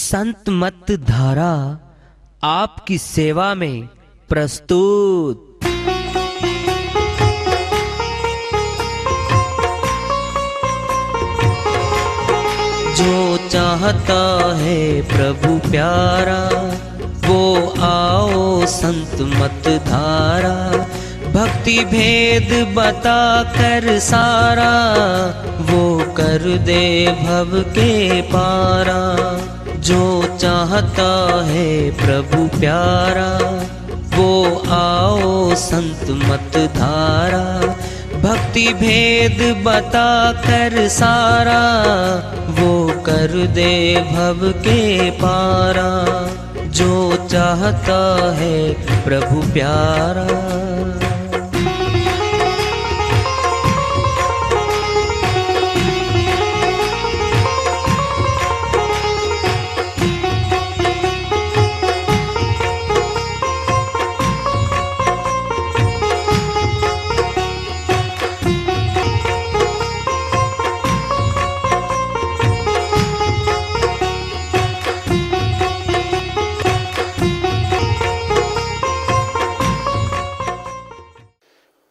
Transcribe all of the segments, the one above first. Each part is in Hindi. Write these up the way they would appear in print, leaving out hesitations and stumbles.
संत मत धारा आपकी सेवा में प्रस्तुत। जो चाहता है प्रभु प्यारा वो आओ संत मत धारा। भक्ति भेद बता कर सारा वो कर दे भव के पारा। जो चाहता है प्रभु प्यारा वो आओ संत मत धारा। भक्ति भेद बता कर सारा वो कर दे भव के पारा। जो चाहता है प्रभु प्यारा।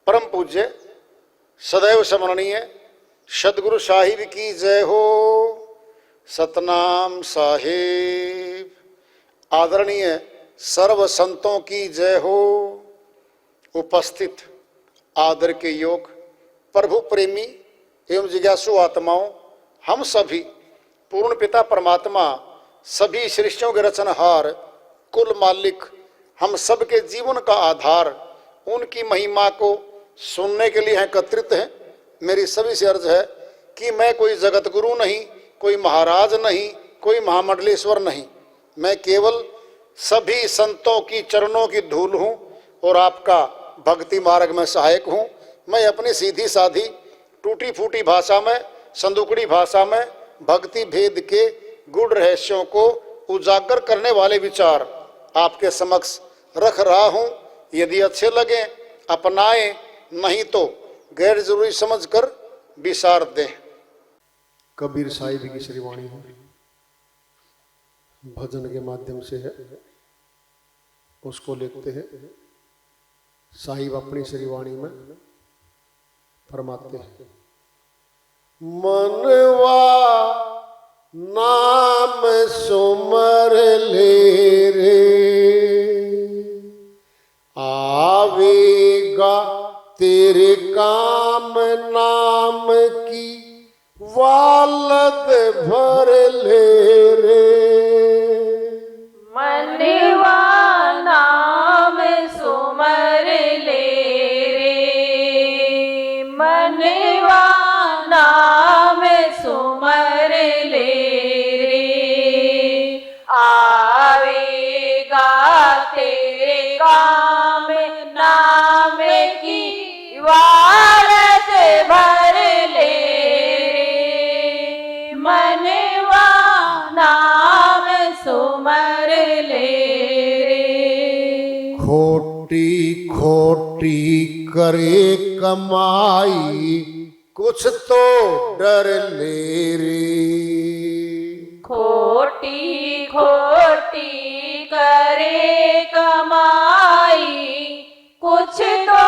परम पूज्य सदैव स्मरणीय सदगुरु साहिब की जय हो। सतनाम साहिब। आदरणीय सर्व संतों की जय हो। उपस्थित आदर के योग प्रभु प्रेमी एवं जिज्ञासु आत्माओं, हम सभी पूर्ण पिता परमात्मा सभी सृष्टियों के रचनहार कुल मालिक हम सब के जीवन का आधार उनकी महिमा को सुनने के लिए एकत्रित हैं। मेरी सभी से अर्ज है कि मैं कोई जगत गुरु नहीं, कोई महाराज नहीं, कोई महामंडलेश्वर नहीं। मैं केवल सभी संतों की चरणों की धूल हूँ और आपका भक्ति मार्ग में सहायक हूँ। मैं अपनी सीधी साधी टूटी फूटी भाषा में, संदुकड़ी भाषा में भक्ति भेद के गूढ़ रहस्यों को उजागर करने वाले विचार आपके समक्ष रख रहा हूँ। यदि अच्छे लगे अपनाएं, नहीं तो गैर जरूरी समझकर विसार दें। कबीर साहिब की श्री वाणी है, भजन के माध्यम से है, उसको लिखते हैं। साहिब अपनी श्री वाणी में फरमाते हैं, मनवा नाम सुमर ले रे आवेगा तेरे काम नाम की वालद भर ले रे। मनवा नाम सुमर ले रे, मनवा नाम सुमर ले रे। आवेगा तेरे काम नाम की वारत भर ले रे। मनवा नाम सुमर ले रे। खोटी खोटी करे कमाई कुछ तो डर ले रे। खोटी खोटी करे कमाई कुछ तो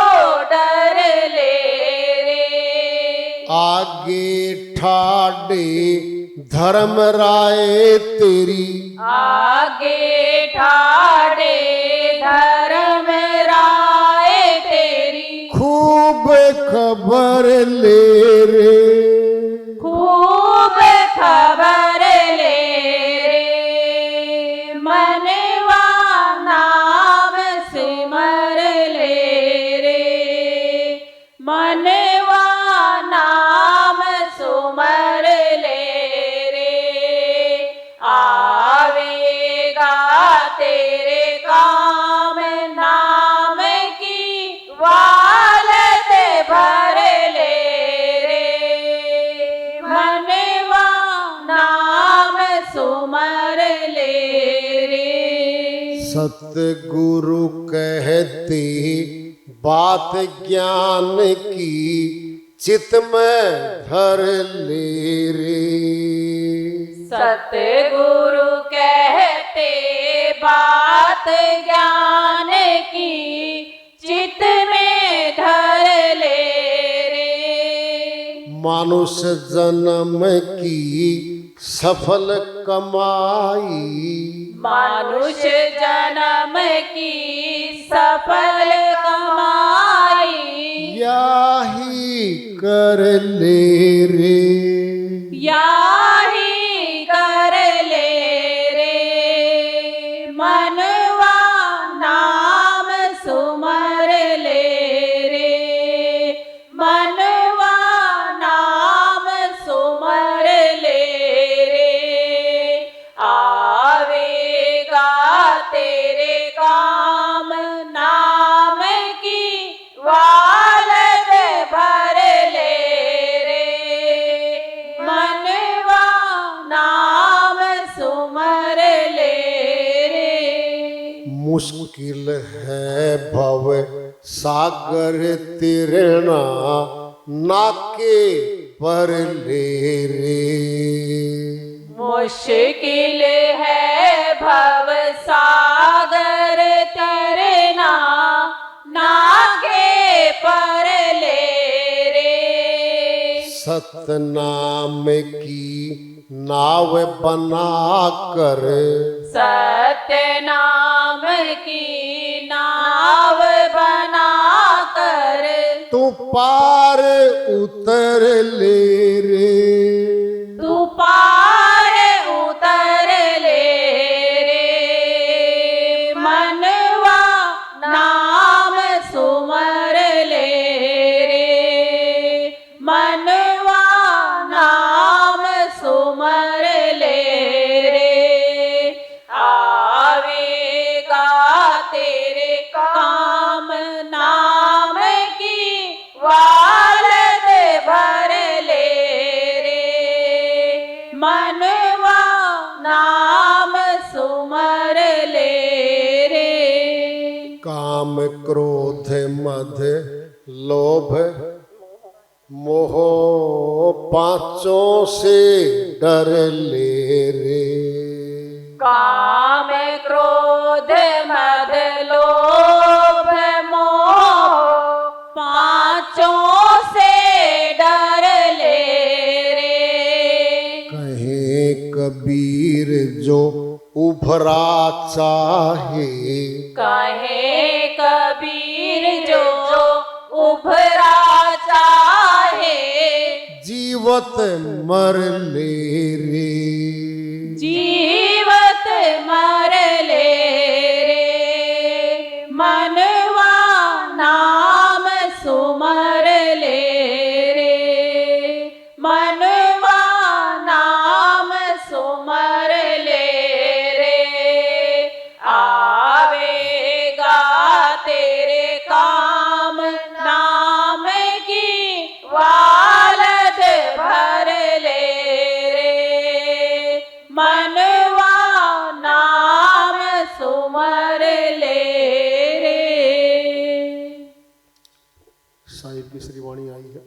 डर ले रे। आगे ठाडे धर्म राय तेरी, आगे ठाड़े धर्म राय तेरी। खूब खबर ले रे। खूब खबर ले रे। मनवा नाम सिमर ले रे। मनवा नाम सुमर ले रे। आवेगा तेरे काम नाम की वालत भर ले रे। मनवा नाम सुमर ले रे। सतगुरु कहते बात ज्ञान की चित में धर ले रे। सतगुरु कह ते बात ज्ञान की चित में धर ले रे। मानुष जन्म की सफल कमाई, मानुष जन्म की सफल कमाई, याही कर ले रे, याही कर ले रे। मनवा नाम सुमर ले रे, मनवा नाम सुमर ले रे। आवेगा तेरे काम नाम की वालद भर ले रे। मनवा नाम सुमर ले रे। मुश्किल है भव सागर तिरना, नाके पर ले रे। मुश्किल है भव सागर तरना, नागे पर ले रे। सतनाम की नाव बना कर, सत्य नाम की नाव बना कर, तू पार उतर ले रे। तू पार उतर ले रे। मनवा नाम सुमर ले रे, मनवा नाम सुमर ले रे। आवेगा तेरे काम नाम की वालद भर ले रे। मनवा नाम सुमर ले रे। काम क्रोध मद लोभ मोह पांचों से डर ले रे। काम क्रोध मद लोभ मोह पांचों से डर ले रे। कहे कबीर जो उभरा चाहे, कहे कबीर जो उभरा चाहे, जीवत मर ले रे। जीवत मर ले रे। मनवा नाम सुमर ले रे, मनवा नाम सुमर ले रे। आवेगा तेरे काम नाम की वालद भर ले रे। मनवा नाम सुमर ले रे। साहिब की श्रीवाणी आई है,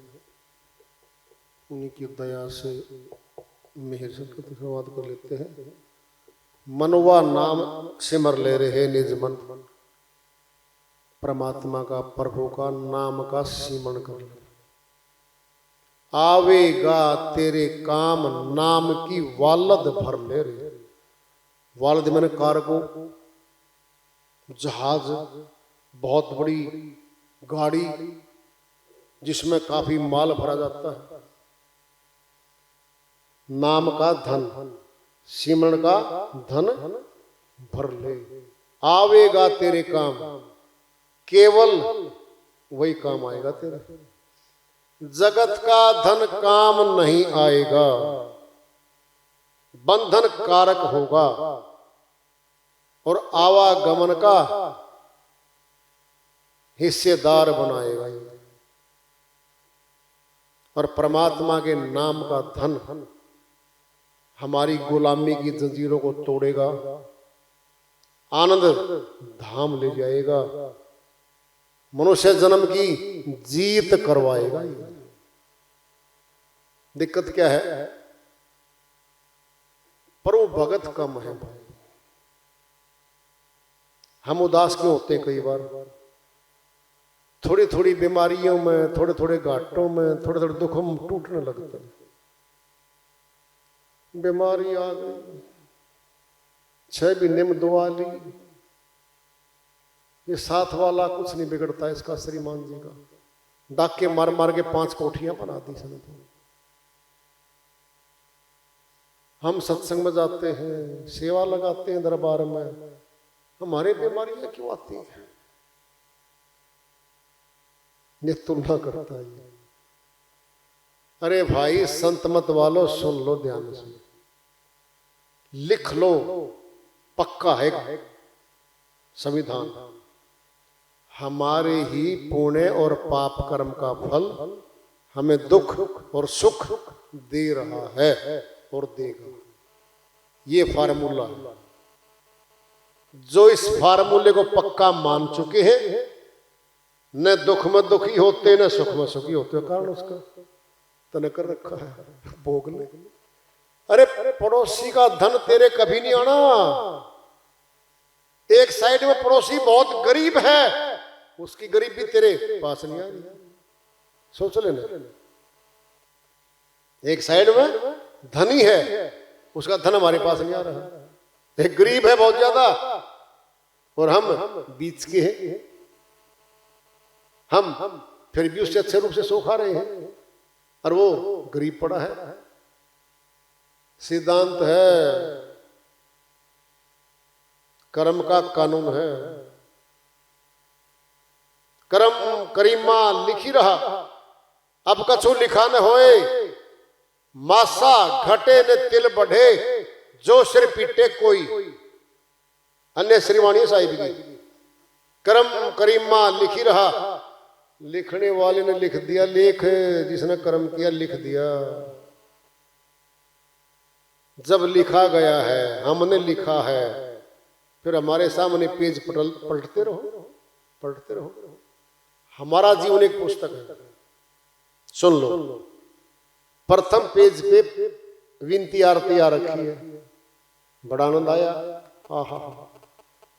उन्हीं की दया से मेहर से शुरुआत कर लेते हैं। मनवा नाम सिमर ले रहे निज मन, परमात्मा का प्रभु का नाम का सिमरण कर ले। आवेगा तेरे काम नाम की वालद भर ले रे। वालद मैंने कार्गो, जहाज, बहुत बड़ी गाड़ी जिसमें काफी माल भरा जाता है। नाम का धन, सिमरण का धन भर ले। आवेगा तेरे काम, केवल वही काम आएगा तेरा। जगत का धन काम नहीं आएगा, बंधन कारक होगा और आवागमन का हिस्सेदार बनाएगा। और परमात्मा के नाम का धन हमारी गुलामी की जंजीरों को तोड़ेगा, आनंद धाम ले जाएगा, मनुष्य जन्म की जीत करवाएगा। दिक्कत क्या है? प्रभु भगत कम है भाई, हम उदास क्यों होते हैं? कई बार थोड़ी थोड़ी बीमारियों में, थोड़े थोड़े घाटों में, थोड़े थोड़े दुखों में टूटने लगते हैं। बीमारी आ गई, 6 महीने में 2 आ ली, ये 7 वाला कुछ नहीं बिगड़ता इसका, श्रीमान जी का। डाके मार मार के 5 कोठियां बना दी संतों। हम सत्संग में जाते हैं, सेवा लगाते हैं दरबार में, हमारे बीमारियां क्यों आती हैं? ये तुलना करता है। अरे भाई संत मत वालो, सुन लो ध्यान से, लिख लो, पक्का है संविधान, हमारे ही पुण्य और पाप कर्म का फल हमें दुख और सुख दे रहा है और देगा। ये फार्मूला है। जो इस फार्मूले को पक्का मान चुके हैं, न दुख में दुखी होते न सुख में सुखी होते, कारण उसका तने कर रखा है भोग ले। अरे पड़ोसी का धन तेरे कभी नहीं आना। एक साइड में पड़ोसी बहुत गरीब है, उसकी गरीबी तेरे पास नहीं आ रही, सोच लेना। एक साइड में धनी है, उसका धन हमारे पास नहीं आ रहा। एक गरीब है बहुत ज्यादा और हम बीच के हैं, हम फिर भी उससे अच्छे रूप से सो खा रहे हैं और वो गरीब पड़ा है। सिद्धांत है, कर्म का कानून है। कर्म करीमा लिखी रहा, अब कछु लिखा न होए, मासा घटे ने तिल बढ़े, जो सिर पीटे कोई। अन्य श्रीवाणी साहिब की कर्म करीमा लिखी रहा, लिखने वाले ने लिख दिया, लेख जिसने कर्म किया लिख दिया। जब लिखा गया है, हमने लिखा है, फिर हमारे सामने पेज पलटते रहो, पलटते रहो। हमारा जीवन एक पुस्तक है, सुन लो। प्रथम पेज पे विनती आरती आ रखी है, बड़ा आनंद आया। आहा,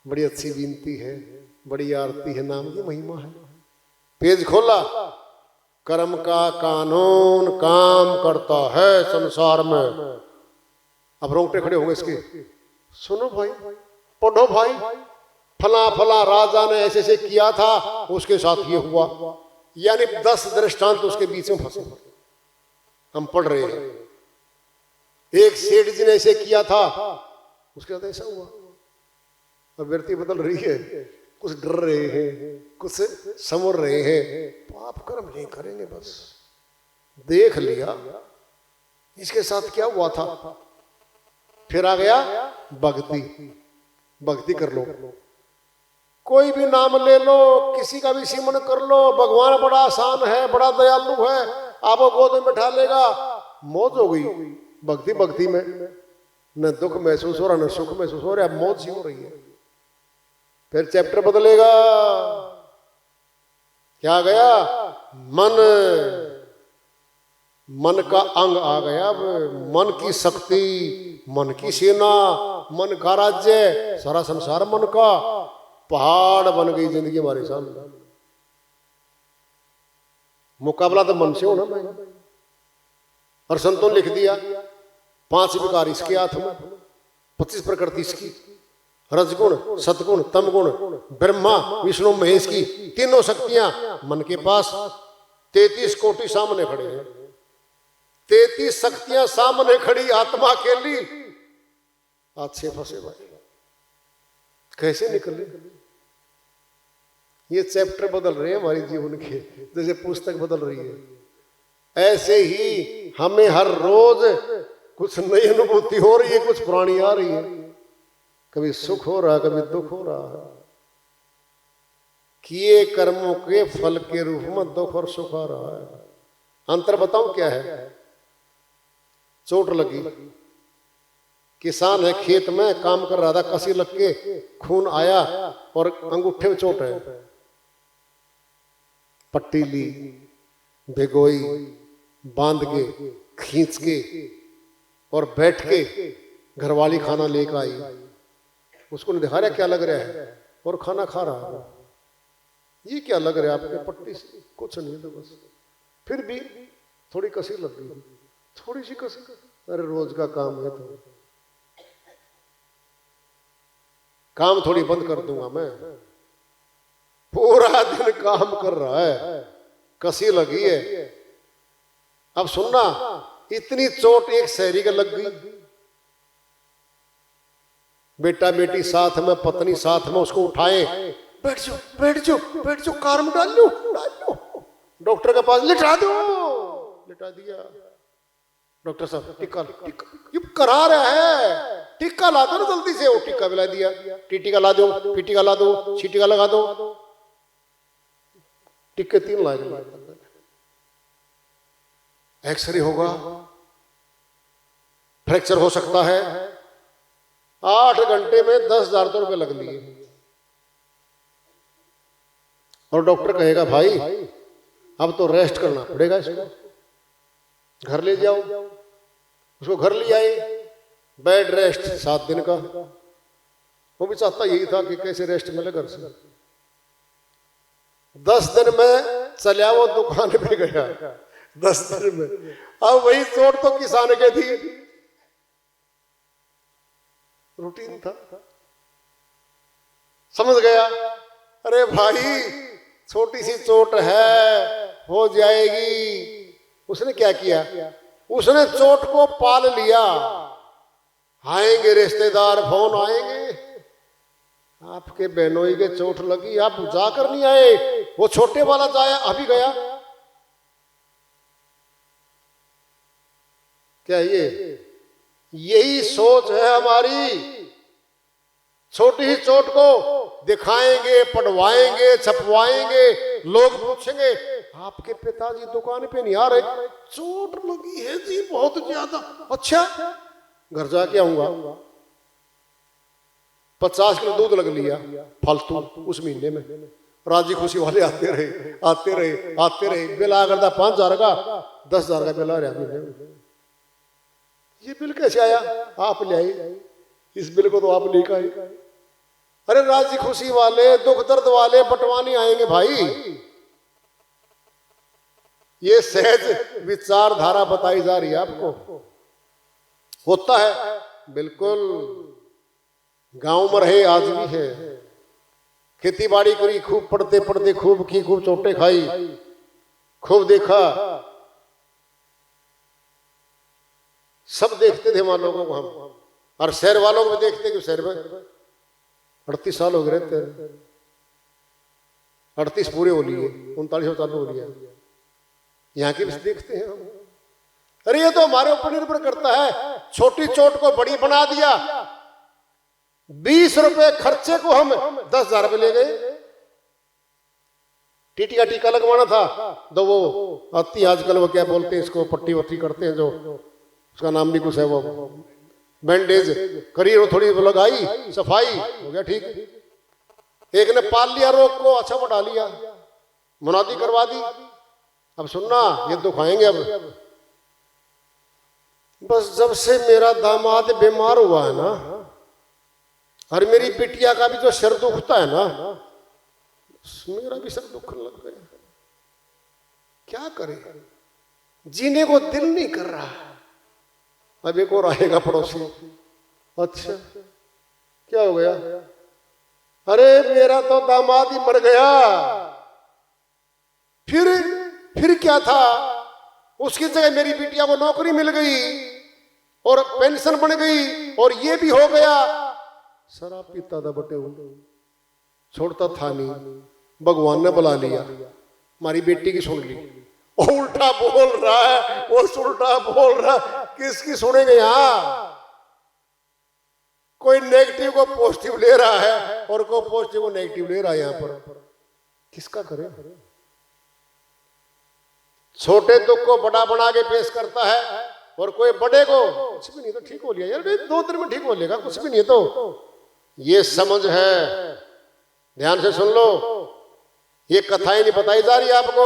बड़ी अच्छी विनती है, बड़ी आरती है, नाम की महिमा है। पेज खोला, कर्म का कानून काम करता है संसार में। अब रोंगटे खड़े होंगे इसके, सुनो भाई, पढ़ो भाई, फला फला राजा ने ऐसे ऐसे किया था, उसके साथ ये हुआ, यानी 10 दृष्टांत उसके बीच में फंसे। हम पढ़ रहे हैं, एक सेठ जी ने ऐसे किया था, उसके साथ ऐसा हुआ। अब व्यक्ति बदल रही है, कुछ डर रहे हैं, कुछ समझ रहे हैं, पाप कर्म नहीं करेंगे, बस देख लिया इसके साथ क्या हुआ था। फिर आ गया भक्ति, भक्ति कर लो, कोई भी नाम ले लो, किसी का भी सिमरन कर लो, भगवान बड़ा आसान है, बड़ा दयालु है, आपको गोद में बैठा लेगा, मौज हो गई। भक्ति भक्ति में न दुख महसूस हो रहा न सुख महसूस हो रहा, मौज सी हो रही है। फिर चैप्टर बदलेगा, क्या गया, मन, मन का अंग आ गया। मन की शक्ति, मन की सेना, मन का राज्य, सारा संसार मन का। पहाड़ बन गई जिंदगी हमारे सामने। मुकाबला तो मन से होना भाई। और संतों ने लिख दिया 5 विकार इसके हाथ में, 25 प्रकृति इसकी, रजगुण सतगुण तमगुण, ब्रह्मा विष्णु महेश की तीनों शक्तियां मन के पास। 33 कोटि सामने खड़े हैं, 33 शक्तियां सामने खड़ी, आत्मा अकेली। अच्छे फंसे भाई, कैसे निकले? ये चैप्टर बदल रहे हैं हमारे जीवन के, जैसे पुस्तक बदल रही है। ऐसे ही हमें हर रोज कुछ नई अनुभूति हो रही है, कुछ पुरानी आ रही है। कभी सुख हो रहा, कभी दुख हो रहा। किए कर्मों के फल के रूप में दुख और सुख आ रहा है। अंतर बताऊं क्या है? चोट लगी, किसान है, खेत में काम कर रहा था, कसी लग के खून आया और अंगूठे में चोट है। पट्टी ली, भिगोई, बांध के, खींच के और बैठ के घरवाली खाना लेकर आई। उसको नहीं दिखा रहा क्या लग रहा है, और खाना खा रहा है। ये क्या लग रहा है आपके पट्टी से? कुछ नहीं तो बस फिर भी थोड़ी कसी लग गई, थोड़ी सी कसी। अरे रोज का काम है तो काम थोड़ी बंद कर दूंगा मैं, पूरा दिन काम कर रहा है, कसी लगी है। अब सुनना, इतनी चोट एक शहरी का लग गई, बेटा बेटी साथ में, पत्नी साथ में, उसको उठाए, बैठ जाओ बैठ जाओ बैठ जाओ, कार में डाल लो डाल लो, डॉक्टर के पास लिटा दो, लिटा दिया। डॉक्टर साहब टिक्का टिक्का ये करा रहा है, टिक्का ला दो ना जल्दी से। वो टिक्का भी ला दिया, टीटी का ला दो, पीटी का ला दो, सीटी का लगा दो। टिक्के 3 लाख, एक्सरे होगा, फ्रैक्चर हो सकता है। 8 घंटे में 10,000 रुपये लग लिए। और डॉक्टर कहेगा भाई अब तो रेस्ट करना पड़ेगा, इसको घर ले जाओ। उसको घर ले आए, बेड रेस्ट 7 दिन का। वो भी चाहता यही था कि कैसे रेस्ट मिले घर से। 10 दिन में चलिया वो दुकान पे गया, 10 दिन में। अब वही चोट तो किसान के थी, रूटीन था, समझ गया। अरे भाई छोटी सी चोट है, हो जाएगी। उसने क्या किया, उसने चोट को पाल लिया। आएंगे रिश्तेदार, फोन आएंगे, आपके बहनोई के चोट लगी, आप जाकर नहीं आए। वो छोटे वाला जाया, अभी गया। क्या यही सोच है हमारी। छोटी ही चोट को दिखाएंगे, पढ़वाएंगे, छपवाएंगे, लोग पूछेंगे आपके पिताजी दुकान पे नहीं आ रहे, चोट लगी है जी बहुत ज्यादा। अच्छा, घर जाके आऊंगा। 50 किलो दूध लग लिया फालतू उस महीने में। राजी खुशी वाले आते रहे आते रहे आते रहे। बिल आ करता 5,000 का, 10,000 का बिल आ रहा महीने में। ये बिल कैसे आया? आप ले आए, इस बिल को तो आप लेकर आए। अरे राजी खुशी वाले, दुख दर्द वाले बंटवाने आएंगे भाई। ये सहज विचारधारा बताई जा रही है आपको। होता है बिल्कुल, गांव में रहे आज भी है। खेती बाड़ी करी, खूब पढ़ते पढ़ते खूब की, खूब चोटें खाई, खूब देखा, सब देखते थे वहां लोगों को हम। और शहर वालों को भी देखते कि शहर में 38 साल हो गए रहते, 38 पूरे हो लिए, 39 चालू हो लिया। यहाँ की भी देखते हैं हम। अरे ये तो हमारे ऊपर निर्भर करता है। छोटी चोट को बड़ी बना दिया। 20 रुपए खर्चे को हम 10,000 रुपए ले गए। टीटी का टीका लगवाना था, तो वो आती आजकल, वो क्या बोलते हैं इसको, पट्टी वट्टी करते हैं जो, उसका नाम भी कुछ है, वो बैंडेज करी, वो थोड़ी लगाई, सफाई हो गया ठीक। एक ने पाल लिया रोग को, अच्छा बढ़ा लिया, मुनादी करवा दी। अब सुनना, ये दुखाएंगे अब। बस जब से मेरा दामाद बीमार हुआ है ना, और मेरी बिटिया का भी जो सिर दुखता है ना, मेरा भी सिर दुखने लग गया। क्या करे, जीने को दिल नहीं कर रहा। अब एक और आएगा पड़ोसी, अच्छा क्या हो गया? अरे मेरा तो दामाद ही मर गया। फिर क्या था? उसकी जगह मेरी बिटिया को नौकरी मिल गई और पेंशन बन गई, और ये भी हो गया। शराब पीता था बटे, छोड़ता था नहीं, भगवान ने बुला लिया, हमारी बेटी की सुन ली। उल्टा बोल रहा है वो, उल्टा बोल रहा है। किसकी सुनेंगे? यहाँ कोई नेगेटिव को पॉजिटिव ले रहा है और कोई पॉजिटिव को नेगेटिव ले रहा है। यहाँ पर किसका करे? छोटे दुख को बड़ा बना के पेश करता है, और कोई बड़े को कुछ भी नहीं तो ठीक हो लिया यार, 2 दिन में ठीक हो लेगा, कुछ भी नहीं। तो ये समझ है, ध्यान से सुन लो। ये कथाएं नहीं बताई जा रही आपको,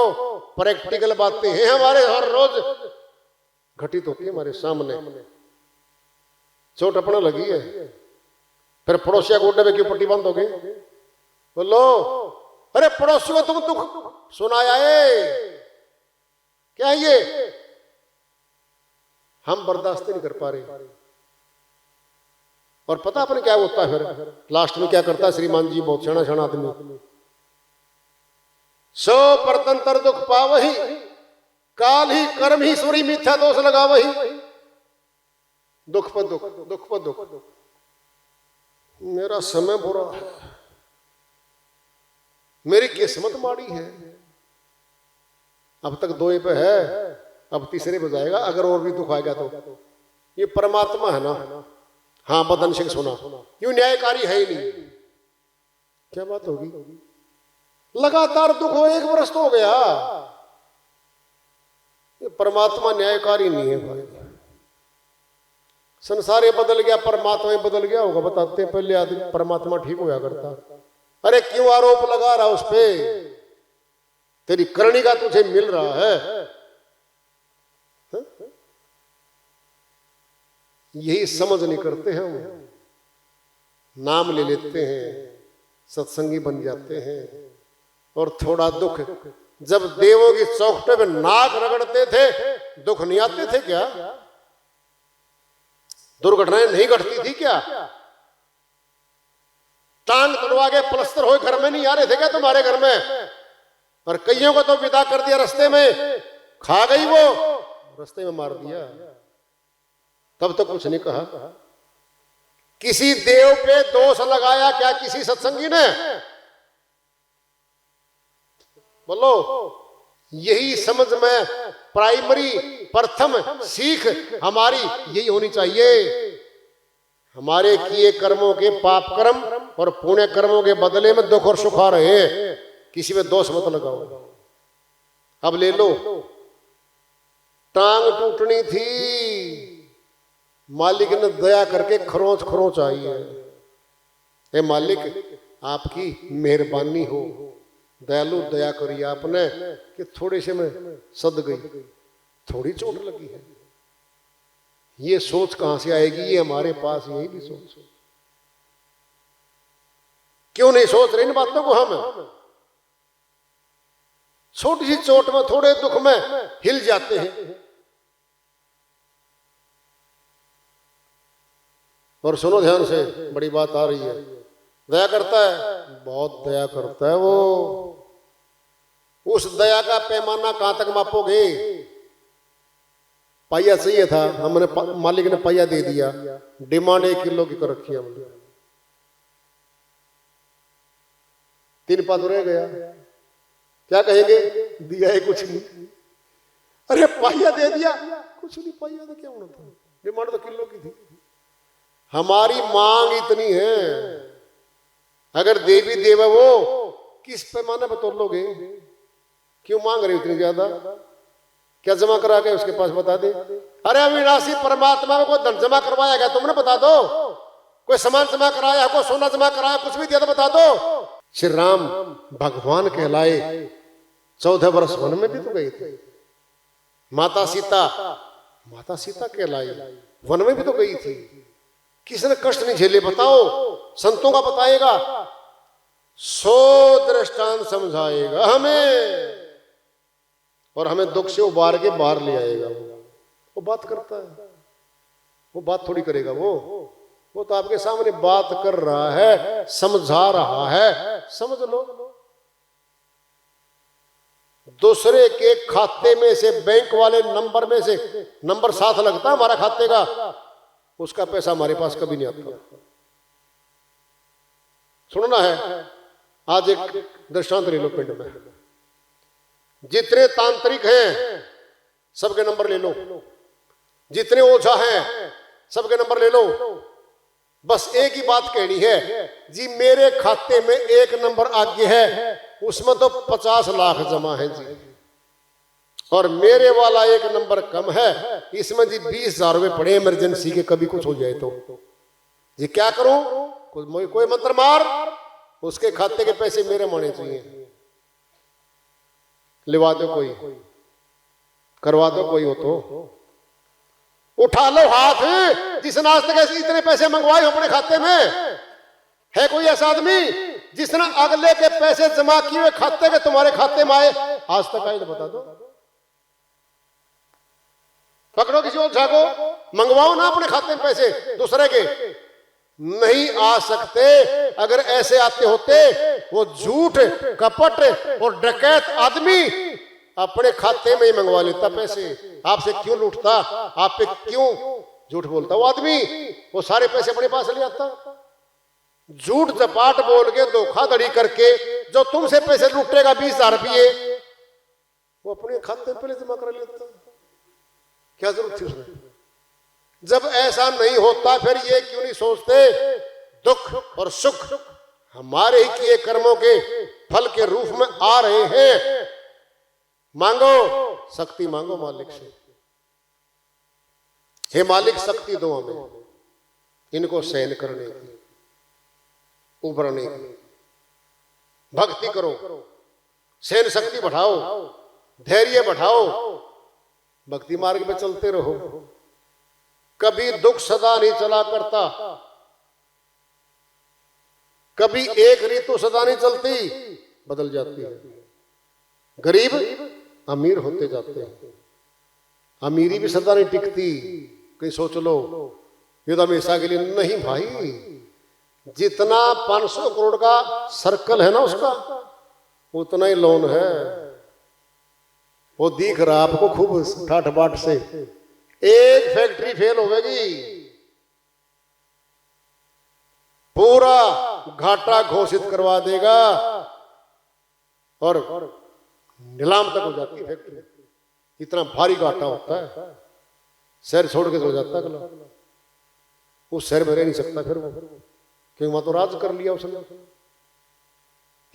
प्रैक्टिकल बातें हैं हमारे, हर रोज घटित होती है हमारे सामने। चोट अपना लगी है, फिर पड़ोसिया गोड्डे में क्यों पट्टी बंद हो गई? बोलो, अरे पड़ोसी को तुम दुख सुनाया है, क्या है ये? हम बर्दाश्त नहीं कर पा रहे। और पता अपन क्या होता है फिर लास्ट में क्या करता है श्रीमान जी, बहुत क्षण क्षण आदमी, सो परतंत्र दुख पावही, काल ही कर्म ही सुरी मिथ्या दोष लगा वही। दुख पर दुख, दुख पर दुख। मेरा समय बुरा है, मेरी किस्मत माड़ी है। अब तक 2 पे है, अब तीसरे पे जाएगा अगर और भी दुख आएगा तो। ये परमात्मा है ना। हाँ, बदन सिंह सुना, क्यों न्यायकारी है ही नहीं। क्या बात होगी? लगातार दुख हो, 1 वर्ष तो हो गया। ये परमात्मा न्यायकारी नहीं है भाई। संसार ये बदल गया, परमात्मा ही बदल गया होगा। बताते पहले आदमी परमात्मा ठीक होया करता। अरे क्यों आरोप लगा रहा उस पे? तेरी करनी का तुझे मिल रहा है। यही समझ नहीं करते हम। नाम ले लेते हैं, सत्संगी बन जाते हैं, और थोड़ा दुख, जब देवों की चौखटे पे नाक रगड़ते थे दुख नहीं आते थे क्या? दुर्घटनाएं नहीं घटती थी क्या? टांग तोड़वा के प्लस्तर हो घर में नहीं आ रहे थे क्या तुम्हारे घर में? और कईयों को तो विदा कर दिया रास्ते में, खा गई वो, रास्ते में मार दिया, तब तो कुछ नहीं कहा। किसी देव पे दोष लगाया क्या किसी सत्संगी ने? बोलो, यही समझ में प्राइमरी प्रथम सीख हमारी यही होनी चाहिए। हमारे किए कर्मों के पाप कर्म और पुण्य कर्मों के बदले में दुख और सुख आ रहे हैं, किसी में दोष मत लगाओ। अब ले लो, टांग टूटनी थी, मालिक ने दया करके खरोंच खरोंच आई है। हे मालिक, आपकी मेहरबानी हो, दयालु दया करी आपने कि थोड़े से में सद गई, थोड़ी चोट लगी है। ये सोच कहां से आएगी? ये हमारे पास यही भी सोच। क्यों नहीं सोच रहे इन बातों को हम? छोटी सी चोट में, थोड़े दुख में हिल जाते हैं। और सुनो ध्यान से, बड़ी बात आ रही है। दया करता है, बहुत दया करता है वो। उस दया का पैमाना कहां तक मापोगे? पाइया चाहिए था, हमने मालिक ने पाइया दे दिया, डिमांड 1 किलो की कर रखी हमने, 3 पात रह गया, क्या कहेंगे? दिया है कुछ नहीं। अरे पाइया दे दिया, कुछ नहीं, पाइया तो क्या होना था, डिमांड तो किलो की थी। हमारी मांग इतनी है, अगर देवी देव वो किस पैमाने पर तोलोगे? क्यों मांग रहे हो इतनी ज्यादा? क्या जमा करा के उसके पास बता दे। अरे अविनाशी परमात्मा को धन जमा करवाया गया, तुमने बता दो। कोई सामान जमा कराया, कोई सोना जमा कराया, कुछ भी दिया तो बता दो। श्री राम भगवान कहलाए, 14 वर्ष वन में भी तो गए थे। माता सीता कहलाई, वन में भी तो गई थी। किसने कष्ट नहीं झेले बताओ? संतों का बताएगा, 100 दृष्टांत समझाएगा हमें, और हमें दुख से उबार के बाहर ले आएगा। वो बात करता है, वो बात थोड़ी करेगा। वो तो आपके सामने बात कर रहा है, समझा रहा है, समझ लो। दूसरे के खाते में से, बैंक वाले नंबर में से नंबर 7 लगता है हमारा खाते का, उसका पैसा हमारे पास कभी नहीं आता। सुनना है, आज एक दृष्टांत ले लो। पिंड में जितने तांत्रिक हैं सबके नंबर ले लो, जितने ओझा हैं सबके नंबर ले लो। बस एक ही बात कहनी है जी, मेरे खाते में 1 नंबर आगे है, उसमें तो 50 लाख जमा है जी, और मेरे वाला 1 नंबर कम है, इसमें जी 20,000 रुपए पड़े इमरजेंसी के, कभी कुछ हो जाए तो जी क्या करूं? कोई मंत्र मार, उसके खाते के पैसे मेरे माने चाहिए। लिवा दो कोई, करवा दो कोई हो तो, उठा लो हाथ जिसने आज तक ऐसे इतने पैसे मंगवाए अपने खाते में। है कोई ऐसा आदमी? जिसने अगले के पैसे जमा किए हुए खाते के तुम्हारे खाते में आए, आज तक आए तो बता दो। पकड़ो किसी और को, मंगवाओ ना अपने खाते में पैसे दूसरे के। नहीं आ सकते। अगर ऐसे आते होते, वो झूठ कपट और डकैत आदमी अपने खाते में ही मंगवा लेता पैसे। आपसे क्यों लूटता, आप पे क्यों झूठ बोलता वो आदमी? वो सारे पैसे अपने पास ले आता। झूठ चपाट बोल के धोखाधड़ी करके जो तुमसे पैसे लूटेगा 20,000 रुपये, वो अपने खाते में पहले जमा कर लेता। क्या जरूरत थी उसमें? जब ऐसा नहीं होता फिर ये क्यों नहीं सोचते दुख और सुख हमारे ही किए कर्मों के फल के रूप में आ रहे हैं। मांगो शक्ति, मांगो मालिक से, हे मालिक शक्ति दो हमें इनको सहन करने की, उभरने की। भक्ति करो, सहन शक्ति बढ़ाओ, धैर्य बढ़ाओ, भक्ति मार्ग में चलते रहो। कभी दुख सदा नहीं चला करता, कभी एक ऋतु सदा नहीं चलती, बदल जाती है। गरीब अमीर होते जाते हैं, अमीरी भी सदा नहीं टिकती। कहीं सोच लो ये तो हमेशा के लिए नहीं भाई। जितना 500 करोड़ का सर्कल है ना उसका, उतना ही लोन है। वो दिख रहा आपको खूब ठाठ बाट से। एक फैक्ट्री फेल होगी, पूरा घाटा घोषित करवा देगा और नीलाम तक हो जाती है फैक्ट्री। इतना भारी घाटा होता है, शहर छोड़ के हो जाता है। उस शहर में रह नहीं सकता फिर वो, क्योंकि वहां तो राज कर लिया उसने।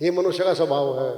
ये मनुष्य का स्वभाव है।